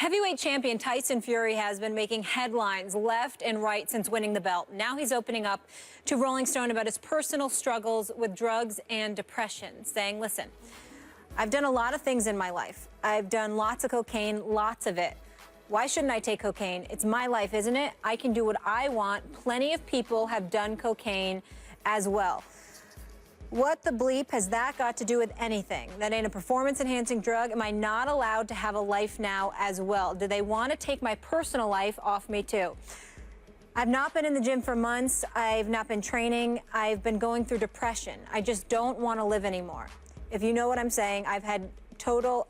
Heavyweight champion Tyson Fury has been making headlines left and right since winning the belt. Now he's opening up to Rolling Stone about his personal struggles with drugs and depression, saying, listen, I've done a lot of things in my life. I've done lots of cocaine, lots of it. Why shouldn't I take cocaine? It's my life, isn't it? I can do what I want. Plenty of people have done cocaine as well. What the bleep has that got to do with anything? That ain't a performance-enhancing drug. Am I not allowed to have a life now as well? Do they want to take my personal life off me too? I've not been in the gym for months. I've not been training. I've been going through depression. I just don't want to live anymore. If you know what I'm saying, I've had total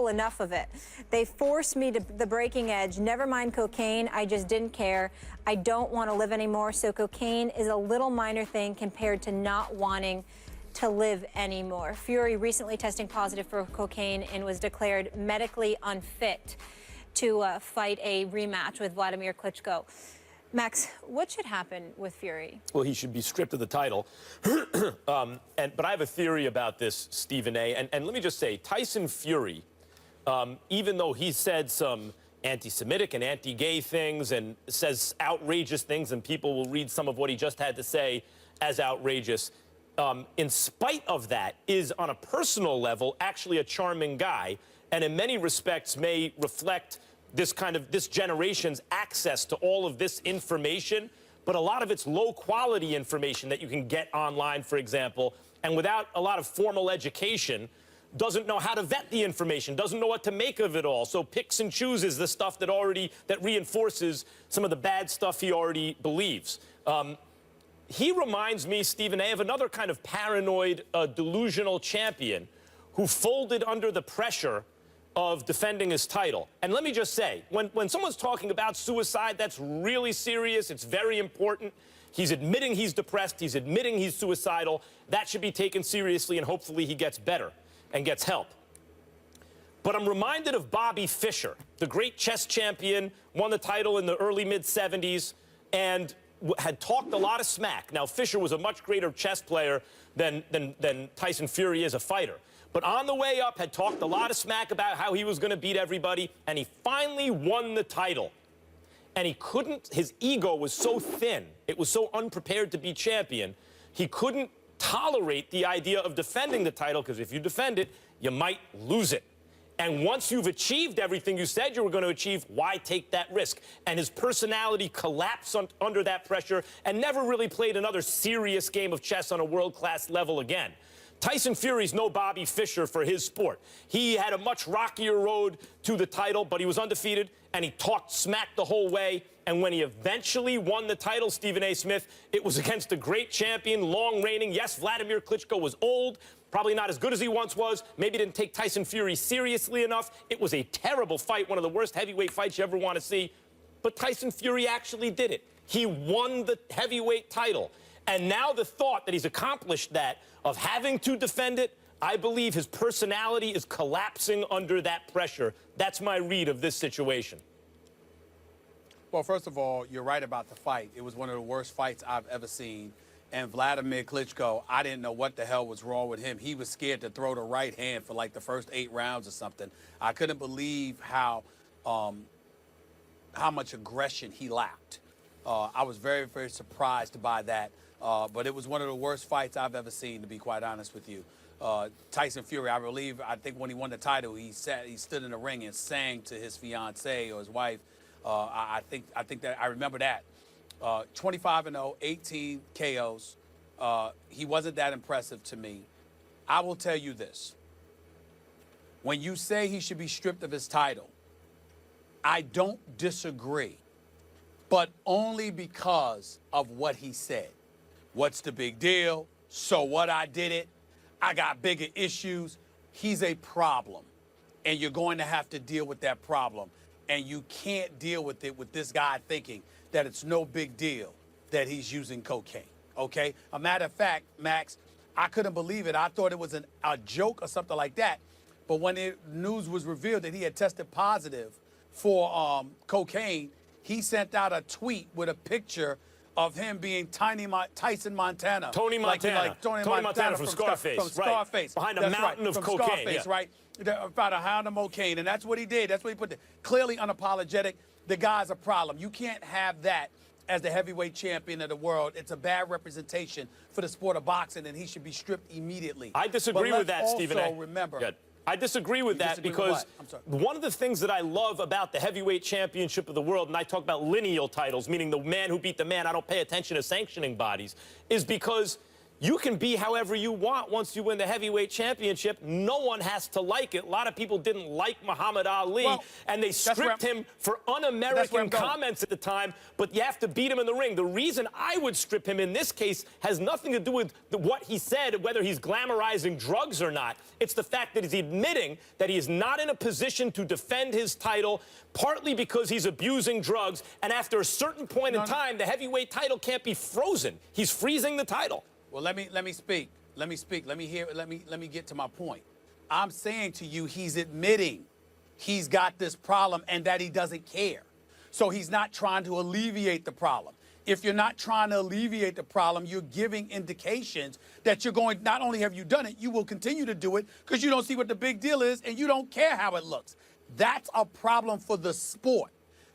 enough of it. They forced me to the breaking edge. Never mind cocaine, I just didn't care. I don't want to live anymore, so cocaine is a little minor thing compared to not wanting to live anymore. Fury recently testing positive for cocaine and was declared medically unfit to fight a rematch with Vladimir Klitschko. Max, what should happen with Fury? Well, he should be stripped of the title. But I have a theory about this, Stephen A. And let me just say, Tyson Fury, even though he said some anti-Semitic and anti-gay things and says outrageous things, and people will read some of what he just had to say as outrageous, in spite of that, is on a personal level actually a charming guy, and in many respects may reflect this generation's access to all of this information, but a lot of it's low-quality information that you can get online, for example, and without a lot of formal education, doesn't know how to vet the information, doesn't know what to make of it all, so picks and chooses the stuff that reinforces some of the bad stuff he already believes. He reminds me, Stephen A., of another kind of paranoid, delusional champion who folded under the pressure of defending his title. And let me just say, when someone's talking about suicide, that's really serious. It's very important. He's admitting he's depressed. He's admitting he's suicidal. That should be taken seriously, and hopefully he gets better and gets help. But I'm reminded of Bobby Fischer, the great chess champion, won the title in the early mid-'70s, and had talked a lot of smack. Now, Fischer was a much greater chess player than Tyson Fury is a fighter. But on the way up, had talked a lot of smack about how he was going to beat everybody, and he finally won the title. And he couldn't, his ego was so thin, it was so unprepared to be champion, he couldn't tolerate the idea of defending the title, because if you defend it, you might lose it. And once you've achieved everything you said you were going to achieve, why take that risk? And his personality collapsed under that pressure and never really played another serious game of chess on a world-class level again. Tyson Fury's no Bobby Fischer for his sport. He had a much rockier road to the title, but he was undefeated, and he talked smack the whole way. And when he eventually won the title, Stephen A. Smith, it was against a great champion, long reigning. Yes, Vladimir Klitschko was old, probably not as good as he once was, maybe didn't take Tyson Fury seriously enough. It was a terrible fight, one of the worst heavyweight fights you ever want to see. But Tyson Fury actually did it. He won the heavyweight title. And now the thought that he's accomplished that, of having to defend it, I believe his personality is collapsing under that pressure. That's my read of this situation. Well, first of all, you're right about the fight. It was one of the worst fights I've ever seen. And Vladimir Klitschko, I didn't know what the hell was wrong with him. He was scared to throw the right hand for like the first 8 rounds or something. I couldn't believe how much aggression he lacked. I was very, very surprised by that. But it was one of the worst fights I've ever seen, to be quite honest with you. Tyson Fury, I think when he won the title, he stood in the ring and sang to his fiancée or his wife. I think that I remember that. 25-0, 18 KOs. He wasn't that impressive to me. I will tell you this. When you say he should be stripped of his title, I don't disagree, but only because of what he said. What's the big deal? So what, I did it. I got bigger issues. He's a problem, and you're going to have to deal with that problem. And you can't deal with it with this guy thinking that it's no big deal that he's using cocaine, okay? A matter of fact, Max, I couldn't believe it. I thought it was a joke or something like that. But when the news was revealed that he had tested positive for cocaine, he sent out a tweet with a picture of him being Tyson Montana. Tony Montana. Like Tony Montana from Scarface. From Scarface. Right. Behind a mountain of cocaine. Scarface, yeah. right? About a pound of cocaine, and that's what he did. That's what he put there. Clearly unapologetic. The guy's a problem. You can't have that as the heavyweight champion of the world. It's a bad representation for the sport of boxing, and he should be stripped immediately. I disagree with that, Stephen A. Remember. Good. I disagree with that because one of the things that I love about the heavyweight championship of the world, and I talk about lineal titles, meaning the man who beat the man, I don't pay attention to sanctioning bodies, is because you can be however you want once you win the heavyweight championship. No one has to like it. A lot of people didn't like Muhammad Ali, and they stripped him for un-American comments at the time, but you have to beat him in the ring. The reason I would strip him in this case has nothing to do with what he said, whether he's glamorizing drugs or not. It's the fact that he's admitting that he is not in a position to defend his title, partly because he's abusing drugs, and after a certain point in time, the heavyweight title can't be frozen. He's freezing the title. Well, let me speak. Let me get to my point. I'm saying to you, he's admitting he's got this problem and that he doesn't care. So he's not trying to alleviate the problem. If you're not trying to alleviate the problem, you're giving indications that you're going, not only have you done it, you will continue to do it because you don't see what the big deal is and you don't care how it looks. That's a problem for the sport.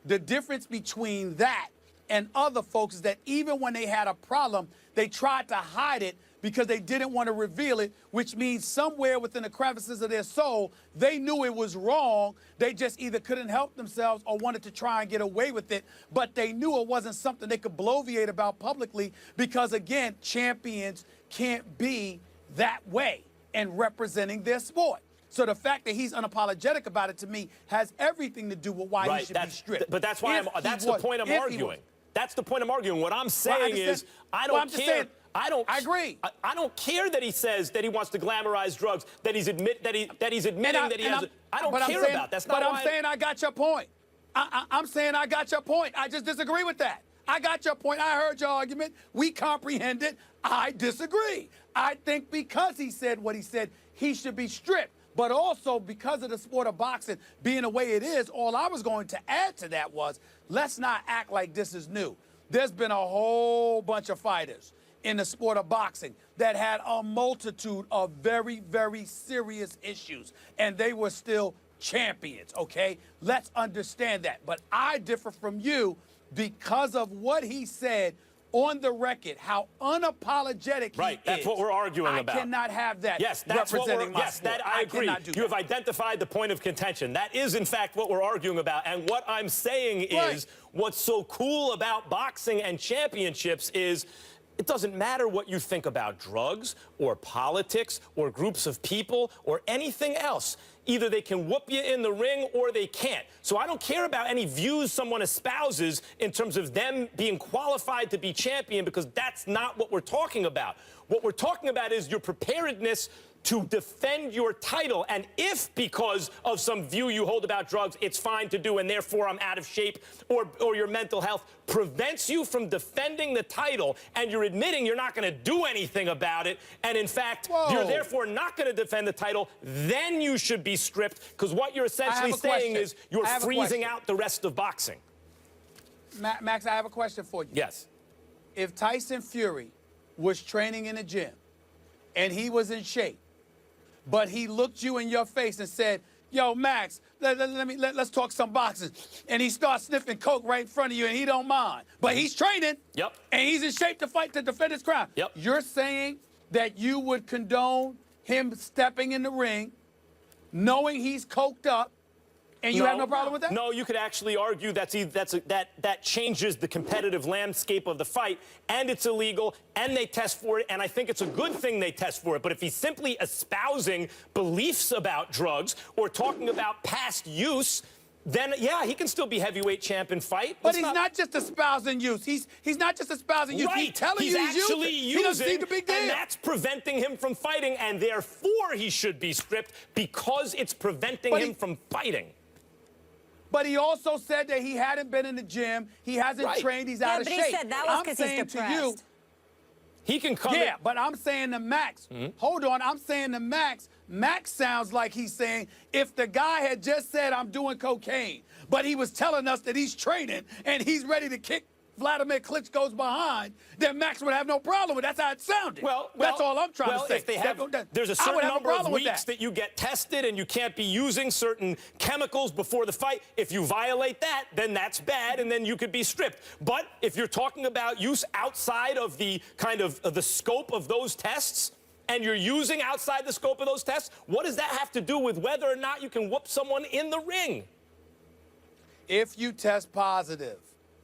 The difference between that and other folks is that even when they had a problem, they tried to hide it because they didn't want to reveal it, which means somewhere within the crevices of their soul, they knew it was wrong. They just either couldn't help themselves or wanted to try and get away with it, but they knew it wasn't something they could bloviate about publicly because, again, champions can't be that way in representing their sport. So the fact that he's unapologetic about it, to me, has everything to do with why he should be stripped. But that's why that's the point I'm arguing. That's the point I'm arguing. What I'm saying is, I don't care. I agree. I don't care that he says that he wants to glamorize drugs, that he's admitting that he has. I don't care about that. That's not. But I'm saying I got your point. I'm saying I got your point. I just disagree with that. I got your point. I heard your argument. We comprehend it. I disagree. I think because he said what he said, he should be stripped. But also because of the sport of boxing being the way it is, all I was going to add to that was, let's not act like this is new. There's been a whole bunch of fighters in the sport of boxing that had a multitude of very, very serious issues, and they were still champions, okay? Let's understand that. But I differ from you because of what he said on the record, how unapologetic he is. That's what we're arguing about. I cannot have that. Yes, that's representing my sport. That I agree. You have identified the point of contention. That is, in fact, what we're arguing about. And what I'm saying is, what's so cool about boxing and championships is, it doesn't matter what you think about drugs or politics or groups of people or anything else. Either they can whoop you in the ring or they can't. So I don't care about any views someone espouses in terms of them being qualified to be champion, because that's not what we're talking about. What we're talking about is your preparedness to defend your title. And if because of some view you hold about drugs, it's fine to do and therefore I'm out of shape, or your mental health prevents you from defending the title, and you're admitting you're not going to do anything about it, and in fact, you're therefore not going to defend the title, then you should be stripped, because what you're essentially saying is you're freezing out the rest of boxing. Max, I have a question for you. Yes. If Tyson Fury was training in a gym and he was in shape, but he looked you in your face and said, yo, Max, let's talk some boxing. And he starts sniffing coke right in front of you and he don't mind. But he's training. Yep. And he's in shape to fight to defend his crown. Yep. You're saying that you would condone him stepping in the ring, knowing he's coked up, and you have no problem with that? No, you could actually argue that changes the competitive landscape of the fight, and it's illegal, and they test for it, and I think it's a good thing they test for it. But if he's simply espousing beliefs about drugs or talking about past use, then, yeah, he can still be heavyweight champ and fight. But he's not just espousing use. He's not just espousing use. He's telling you he's actually using. He doesn't see the big deal. And that's preventing him from fighting, and therefore he should be stripped because it's preventing him from fighting. But he also said that he hadn't been in the gym, he hasn't trained, he's out of shape. Yeah, but he said that was because he's depressed. He can come in. But I'm saying to Max, hold on, I'm saying to Max sounds like he's saying if the guy had just said I'm doing cocaine, but he was telling us that he's training and he's ready to kick Vladimir Klitsch goes behind, then Max would have no problem with it. That's how it sounded. Well, that's all I'm trying to say. If they have, there's a certain number of weeks that you get tested and you can't be using certain chemicals before the fight. If you violate that, then that's bad, and then you could be stripped. But if you're talking about use outside of the kind of the scope of those tests, and you're using outside the scope of those tests, what does that have to do with whether or not you can whoop someone in the ring? If you test positive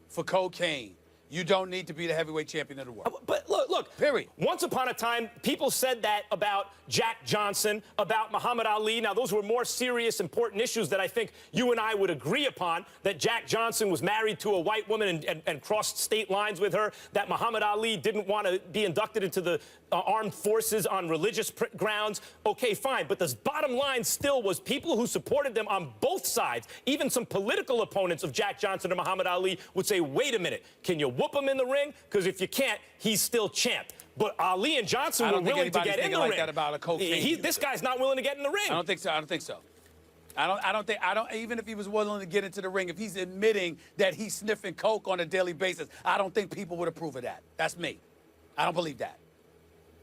for cocaine, you don't need to be the heavyweight champion of the world. But look, period. Once upon a time, people said that about Jack Johnson, about Muhammad Ali. Now, those were more serious, important issues that I think you and I would agree upon, that Jack Johnson was married to a white woman and crossed state lines with her, that Muhammad Ali didn't want to be inducted into the armed forces on religious grounds. Okay, fine. But the bottom line still was people who supported them on both sides, even some political opponents of Jack Johnson and Muhammad Ali, would say, wait a minute, can you whoop him in the ring? Because if you can't, he's still champ. But Ali and Johnson were willing to get in the ring. That about a cocaine this guy's not willing to get in the ring. I don't think so. I don't think so. I don't think even if he was willing to get into the ring, if he's admitting that he's sniffing coke on a daily basis, I don't think people would approve of that. That's me. I don't believe that.